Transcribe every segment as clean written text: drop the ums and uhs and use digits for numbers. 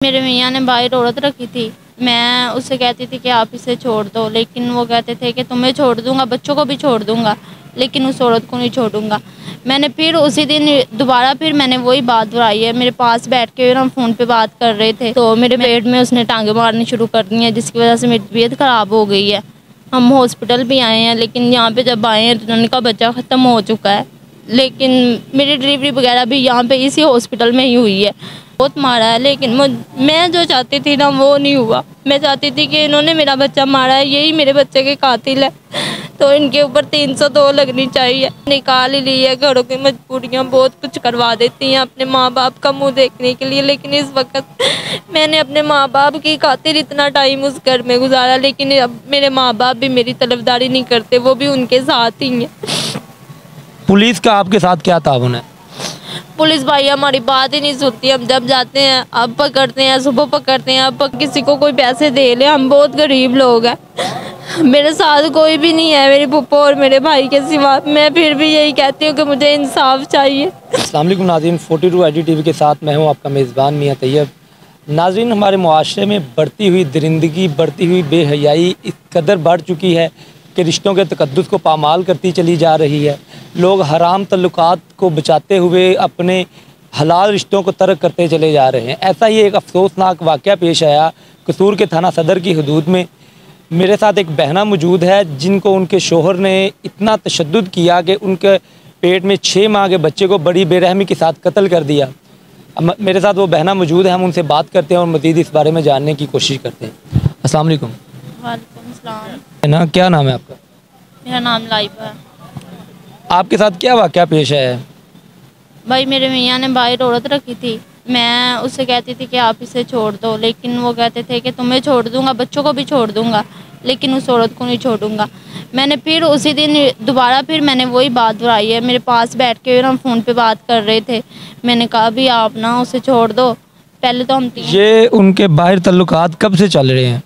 میرے میاں نے باہر عورت رکھی تھی، میں اسے کہتی تھی کہ آپ اسے چھوڑ دو، لیکن وہ کہتے تھے کہ تمہیں چھوڑ دوں گا، بچوں کو بھی چھوڑ دوں گا، لیکن اس عورت کو نہیں چھوڑوں گا۔ میں نے پھر اسی دن دوبارہ میں نے وہی بات دہرائی ہے۔ میرے پاس بیٹھ کے ہم فون پہ بات کر رہے تھے تو میرے پیٹ میں اس نے ٹانگیں مارنی شروع کر دی ہیں، جس کی وجہ سے میری طبیعت خراب ہو گئی ہے۔ ہم ہاسپٹل بھی آئے ہیں، لیکن یہاں پہ جب آئے ہیں تو ان کا بچہ ختم ہو چکا ہے، لیکن میری ڈلیوری وغیرہ بھی یہاں پہ اسی ہاسپٹل میں ہی ہوئی ہے۔ بہت مارا ہے، لیکن میں جو چاہتی تھی نا وہ نہیں ہوا۔ میں چاہتی تھی کہ انہوں نے میرا بچہ مارا ہے، یہی میرے بچے کے قاتل ہے، تو ان کے اوپر 302 لگنی چاہیے۔ نکال ہی لی ہے، گھروں کی مجبوریاں بہت کچھ کروا دیتی ہیں اپنے ماں باپ کا منہ دیکھنے کے لیے، لیکن اس وقت میں نے اپنے ماں باپ کی خاطر اتنا ٹائم اس گھر میں گزارا، لیکن اب میرے ماں باپ بھی میری طرفداری نہیں کرتے، وہ بھی ان کے ساتھ ہی ہیں۔ پولیس کا آپ کے ساتھ کیا تعاون ہے؟ پولیس بھائی ہماری بات ہی نہیں سنتی، ہم جب جاتے ہیں اب پکڑتے ہیں، صبح پکڑتے ہیں، اب کسی کو کوئی پیسے دے لے، ہم بہت غریب لوگ ہیں، میرے ساتھ کوئی بھی نہیں ہے میری پھپھو اور میرے بھائی کے سوا۔ میں پھر بھی یہی کہتی ہوں کہ مجھے انصاف چاہیے۔ السلام علیکم ناظرین، 42 ایچ ڈی ٹی وی کے ساتھ میں ہوں آپ کا میزبان میاں طیب۔ ناظرین، ہمارے معاشرے میں بڑھتی ہوئی درندگی، بڑھتی ہوئی بے حیائی اس قدر بڑھ چکی ہے کہ رشتوں کے تقدس کو پامال کرتی چلی جا رہی ہے۔ لوگ حرام تعلقات کو بچاتے ہوئے اپنے حلال رشتوں کو ترک کرتے چلے جا رہے ہیں۔ ایسا ہی ایک افسوسناک واقعہ پیش آیا قصور کے تھانہ صدر کی حدود میں۔ میرے ساتھ ایک بہنہ موجود ہے جن کو ان کے شوہر نے اتنا تشدد کیا کہ ان کے پیٹ میں 6 ماہ کے بچے کو بڑی بے رحمی کے ساتھ قتل کر دیا۔ میرے ساتھ وہ بہنہ موجود ہے، ہم ان سے بات کرتے ہیں اور مزید اس بارے میں جاننے کی کوشش کرتے ہیں۔ السلام علیکم۔ وعلیکم السلام۔ نا کیا نام ہے آپ کا؟ میرا نام لائبہ ہے۔ آپ کے ساتھ کیا واقعہ پیش ہے؟ بھائی میرے میاں نے باہر عورت رکھی تھی، میں اسے کہتی تھی کہ آپ اسے چھوڑ دو، لیکن وہ کہتے تھے کہ تمہیں چھوڑ دوں گا، بچوں کو بھی چھوڑ دوں گا، لیکن اس عورت کو نہیں چھوڑوں گا۔ میں نے پھر اسی دن دوبارہ میں نے وہی بات دہرائی ہے۔ میرے پاس بیٹھ کے ہم فون پہ بات کر رہے تھے، میں نے کہا بھی آپ نا اسے چھوڑ دو۔ پہلے تو یہ ان کے باہر تعلقات کب سے چل رہے ہیں؟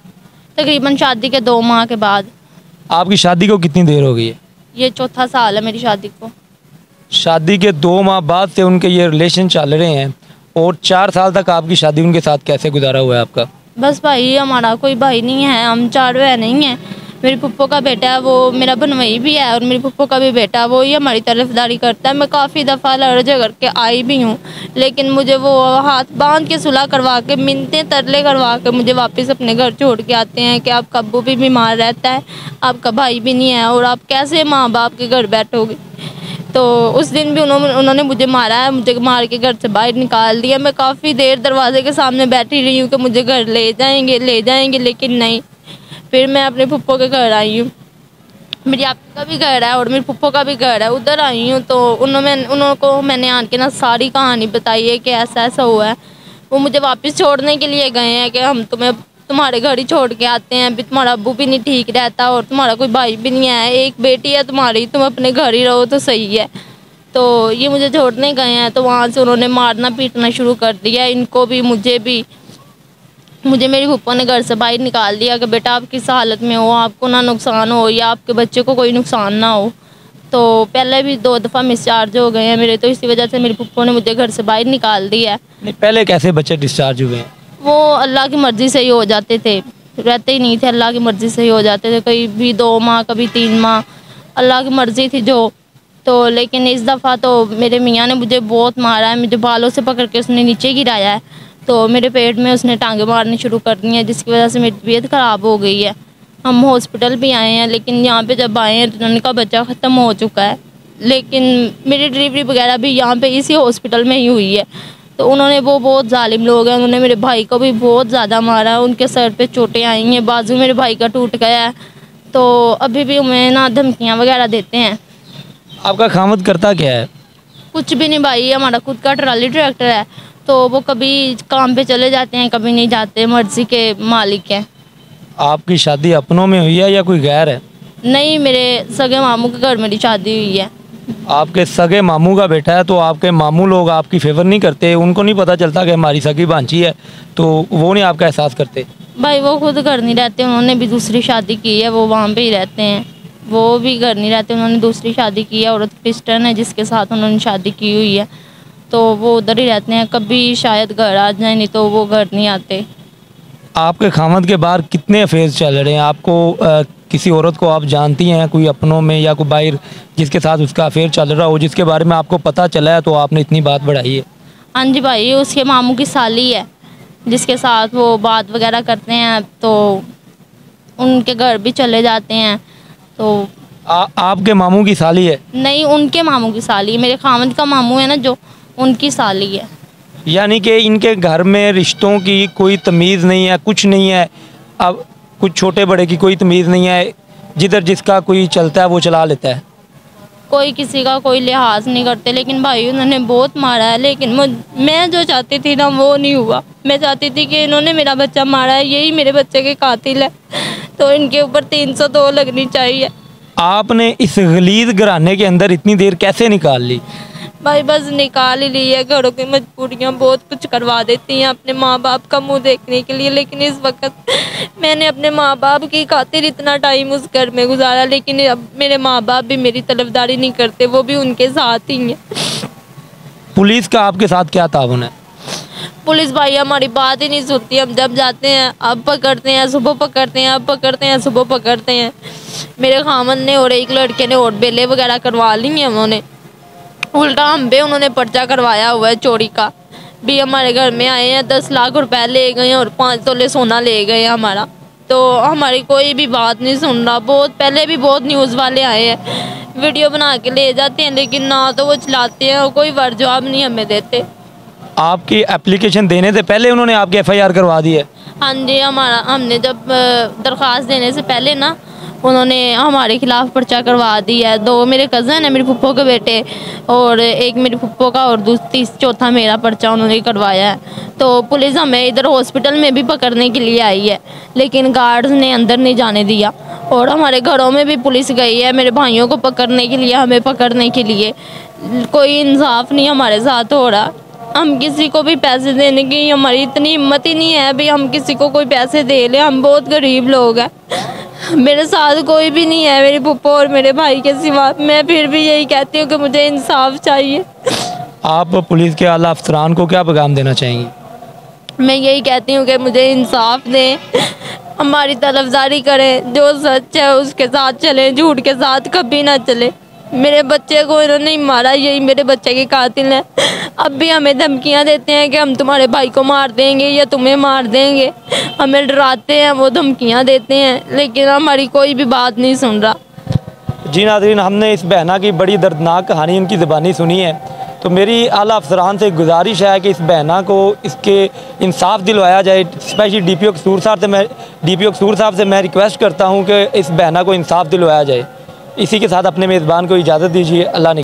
تقریباً شادی کے 2 ماہ کے بعد۔ آپ کی شادی کو کتنی دیر ہو گئی ہے؟ یہ 4تھا سال ہے میری شادی کو۔ شادی کے 2 ماہ بعد سے ان کے یہ ریلیشن چل رہے ہیں، اور 4 سال تک آپ کی شادی ان کے ساتھ کیسے گزارا ہوا ہے آپ کا؟ بس بھائی ہمارا کوئی بھائی نہیں ہے، ہم 4 بہن نہیں ہیں۔ میری پھپھو کا بیٹا ہے، وہ میرا بنوئی بھی ہے، اور میری پھپھو کا بھی بیٹا ہے، وہی ہماری طرفداری کرتا ہے۔ میں کافی دفعہ لڑ جھگڑ کے آئی بھی ہوں، لیکن مجھے وہ ہاتھ باندھ کے صلح کروا کے، منتیں ترلے کروا کے مجھے واپس اپنے گھر چھوڑ کے آتے ہیں کہ آپ کا ابو بھی بیمار رہتا ہے، آپ کا بھائی بھی نہیں ہے، اور آپ کیسے ماں باپ کے گھر بیٹھو گے۔ تو اس دن بھی انہوں نے مجھے مارا ہے، مجھے مار کے گھر سے باہر نکال دیا۔ میں کافی دیر دروازے کے سامنے بیٹھی رہی ہوں کہ مجھے گھر لے جائیں گے، لیکن نہیں۔ پھر میں اپنے پھپھو کے گھر آئی ہوں، میری آپی کا بھی گھر ہے اور میری پھپھو کا بھی گھر ہے، ادھر آئی ہوں۔ تو انہوں کو میں نے آن کے نا ساری کہانی بتائی ہے کہ ایسا ایسا ہوا ہے۔ وہ مجھے واپس چھوڑنے کے لیے گئے ہیں کہ ہم تمہارے گھر ہی چھوڑ کے آتے ہیں، ابھی تمہارا ابو بھی نہیں ٹھیک رہتا اور تمہارا کوئی بھائی بھی نہیں ہے، ایک بیٹی ہے تمہاری، تم اپنے گھر ہی رہو تو صحیح ہے۔ تو یہ مجھے چھوڑنے گئے ہیں، تو وہاں سے انہوں نے مارنا پیٹنا شروع کر دیا، ان کو بھی مجھے بھی۔ مجھے میری پھپھو نے گھر سے باہر نکال دیا کہ بیٹا آپ کس حالت میں ہو، آپ کو نہ نقصان ہو یا آپ کے بچے کو کوئی نقصان نہ ہو۔ تو پہلے بھی 2 دفعہ مسچارج ہو گئے ہیں میرے، تو اسی وجہ سے میری پھپھو نے مجھے گھر سے باہر نکال دیا ہے۔ نہیں، پہلے کیسے بچے ڈسچارج ہوئے ہیں؟ وہ اللہ کی مرضی سے ہی ہو جاتے تھے، رہتے ہی نہیں تھے، اللہ کی مرضی سے ہی ہو جاتے تھے، کبھی 2 ماہ کبھی 3 ماہ، اللہ کی مرضی تھی جو۔ تو لیکن اس دفعہ تو میرے میاں نے مجھے بہت مارا ہے، مجھے بالوں سے پکڑ کے اس نے نیچے گرایا ہے، تو میرے پیٹ میں اس نے ٹانگیں مارنی شروع کر دی ہیں، جس کی وجہ سے میری طبیعت خراب ہو گئی ہے۔ ہم ہاسپٹل بھی آئے ہیں، لیکن یہاں پہ جب آئے ہیں تو ان کا بچہ ختم ہو چکا ہے، لیکن میری ڈلیوری وغیرہ بھی یہاں پہ اسی ہاسپٹل میں ہی ہوئی ہے۔ تو انہوں نے وہ بہت ظالم لوگ ہیں، انہوں نے میرے بھائی کو بھی بہت زیادہ مارا، ان کے سر پہ چوٹیں آئی ہیں، بازو میرے بھائی کا ٹوٹ گیا ہے، تو ابھی بھی ہمیں نا دھمکیاں وغیرہ دیتے ہیں۔ آپ کا خاوند کرتا کیا ہے؟ کچھ بھی نہیں بھائی، ہمارا خود کا ٹرالی ٹریکٹر ہے، تو وہ کبھی کام پہ چلے جاتے ہیں، کبھی نہیں جاتے، مرضی کے مالک ہیں۔ آپ کی شادی اپنوں میں ہوئی ہے یا کوئی غیر ہے؟ نہیں، میرے سگے ماموں کے گھر میری شادی ہوئی ہے۔ آپ کے سگے ماموں کا بیٹا ہے، تو آپ کے ماموں لوگ آپ کی فیور نہیں کرتے؟ ان کو نہیں پتہ چلتا کہ ہماری سگی بھانجی ہے، تو وہ نہیں آپ کا احساس کرتے؟ بھائی وہ خود گھر نہیں رہتے، انہوں نے بھی دوسری شادی کی ہے، وہ وہاں پہ ہی رہتے ہیں، وہ بھی گھر نہیں رہتے، انہوں نے دوسری شادی کی ہے، عورت کرسچن ہے جس کے ساتھ انہوں نے شادی کی ہوئی ہے، تو وہ ادھر ہی رہتے ہیں، کبھی شاید گھر آ جائیں، نہیں تو وہ گھر نہیں آتے۔ آپ کے خاوند کے باہر کتنے افیئرز چل رہے ہیں؟ آپ کو کسی عورت کو آپ جانتی ہیں کوئی اپنوں میں یا کوئی باہر جس کے ساتھ اس کا افیئر چل رہا ہو، جس کے بارے میں آپ کو پتہ چلا ہے تو آپ نے اتنی بات بڑھائی ہے؟ ہاں جی بھائی، اس کے ماموں کی سالی ہے جس کے ساتھ وہ بات وغیرہ کرتے ہیں، تو ان کے گھر بھی چلے جاتے ہیں۔ تو آپ کے ماموں کی سالی ہے؟ نہیں، ان کے ماموں کی سالی، میرے خاوند کا ماموں ہے نا جو، ان کی سالی ہے۔ یعنی کہ ان کے گھر میں رشتوں کی کوئی تمیز نہیں ہے، کچھ نہیں ہے، اب کچھ چھوٹے بڑے کی کوئی تمیز نہیں ہے، جدھر جس کا کوئی چلتا ہے وہ چلا لیتا ہے؟ کوئی کسی کا کوئی لحاظ نہیں کرتے، لیکن بھائی انہوں نے بہت مارا ہے، لیکن میں جو چاہتی تھی نا وہ نہیں ہوا۔ میں چاہتی تھی کہ انہوں نے میرا بچہ مارا ہے، یہی میرے بچے کے قاتل ہے، تو ان کے اوپر 302 لگنی چاہیے۔ آپ نے اس غلیظ گھرانے کے اندر اتنی دیر کیسے نکال لی؟ بھائی بس نکال ہی لی ہے، گھروں کی مجبوریاں بہت کچھ کروا دیتی ہیں اپنے ماں باپ کا منہ دیکھنے کے لیے، لیکن اس وقت میں نے اپنے ماں باپ کی خاطر اتنا ٹائم اس گھر میں گزارا، لیکن اب میرے ماں باپ بھی میری طرفداری نہیں کرتے، وہ بھی ان کے ساتھ ہی ہیں۔ پولیس کا آپ کے ساتھ کیا تعاون ہے؟ پولیس بھائی ہماری بات ہی نہیں سنتی، ہم جب جاتے ہیں اب پکڑتے ہیں، صبح پکڑتے ہیں، اب پکڑتے ہیں، صبح پکڑتے ہیں۔ میرے خاوند نے اور ایک لڑکے نے اور بیلے وغیرہ کروا لی ہیں، انہوں نے الٹا ہم پہ انہوں نے پرچہ کروایا ہوا ہے چوری کا بھی۔ ہمارے گھر میں آئے ہیں، 10 لاکھ روپے لے گئے ہیں اور 5 تولے سونا لے گئے ہیں ہمارا، تو ہماری کوئی بھی بات نہیں سن رہا۔ بہت پہلے بھی بہت نیوز والے آئے ہیں، ویڈیو بنا کے لے جاتے ہیں، لیکن نہ تو وہ چلاتے ہیں اور کوئی ور جواب نہیں ہمیں دیتے۔ آپ کی اپلیکیشن دینے سے پہلے انہوں نے آپ کی FIR کروا دی ہے؟ ہاں جی، ہم نے جب درخواست دینے سے پہلے نا انہوں نے ہمارے خلاف پرچہ کروا دی ہے۔ 2 میرے کزن ہیں، میری پھپھو کے بیٹے، اور ایک میری پھپھو کا، اور چوتھا میرا پرچہ انہوں نے کروایا ہے۔ تو پولیس ہمیں ادھر ہاسپٹل میں بھی پکڑنے کے لیے آئی ہے، لیکن گارڈز نے اندر نہیں جانے دیا، اور ہمارے گھروں میں بھی پولیس گئی ہے میرے بھائیوں کو پکڑنے کے لیے، ہمیں پکڑنے کے لیے۔ کوئی انصاف نہیں ہمارے ساتھ ہو رہا۔ ہم کسی کو بھی پیسے دینے کی ہماری اتنی ہمت ہی نہیں ہے بھی ہم کسی کو کوئی پیسے دے لیں، ہم بہت غریب لوگ ہیں، میرے ساتھ کوئی بھی نہیں ہے میری پھپھو اور میرے بھائی کے سوا۔ میں پھر بھی یہی کہتی ہوں کہ مجھے انصاف چاہیے۔ آپ پولیس کے اعلیٰ افسران کو کیا پیغام دینا چاہیں گی؟ میں یہی کہتی ہوں کہ مجھے انصاف دیں، ہماری طرفداری کریں، جو سچ ہے اس کے ساتھ چلیں، جھوٹ کے ساتھ کبھی نہ چلیں۔ میرے بچے کو انہوں نے مارا، یہی میرے بچے کے قاتل ہیں، اب بھی ہمیں دھمکیاں دیتے ہیں کہ ہم تمہارے بھائی کو مار دیں گے یا تمہیں مار دیں گے، ہمیں ڈراتے ہیں، وہ دھمکیاں دیتے ہیں، لیکن ہماری کوئی بھی بات نہیں سن رہا۔ جی ناظرین، ہم نے اس بہنا کی بڑی دردناک کہانی ان کی زبانی سنی ہے، تو میری اعلیٰ افسران سے گزارش ہے کہ اس بہنا کو اس کے انصاف دلوایا جائے۔ اسپیشلی DPO قصور صاحب سے میں ریکویسٹ کرتا ہوں کہ اس بہنا کو انصاف دلوایا جائے۔ اسی کے ساتھ اپنے میزبان کو اجازت دیجیے۔ اللہ نے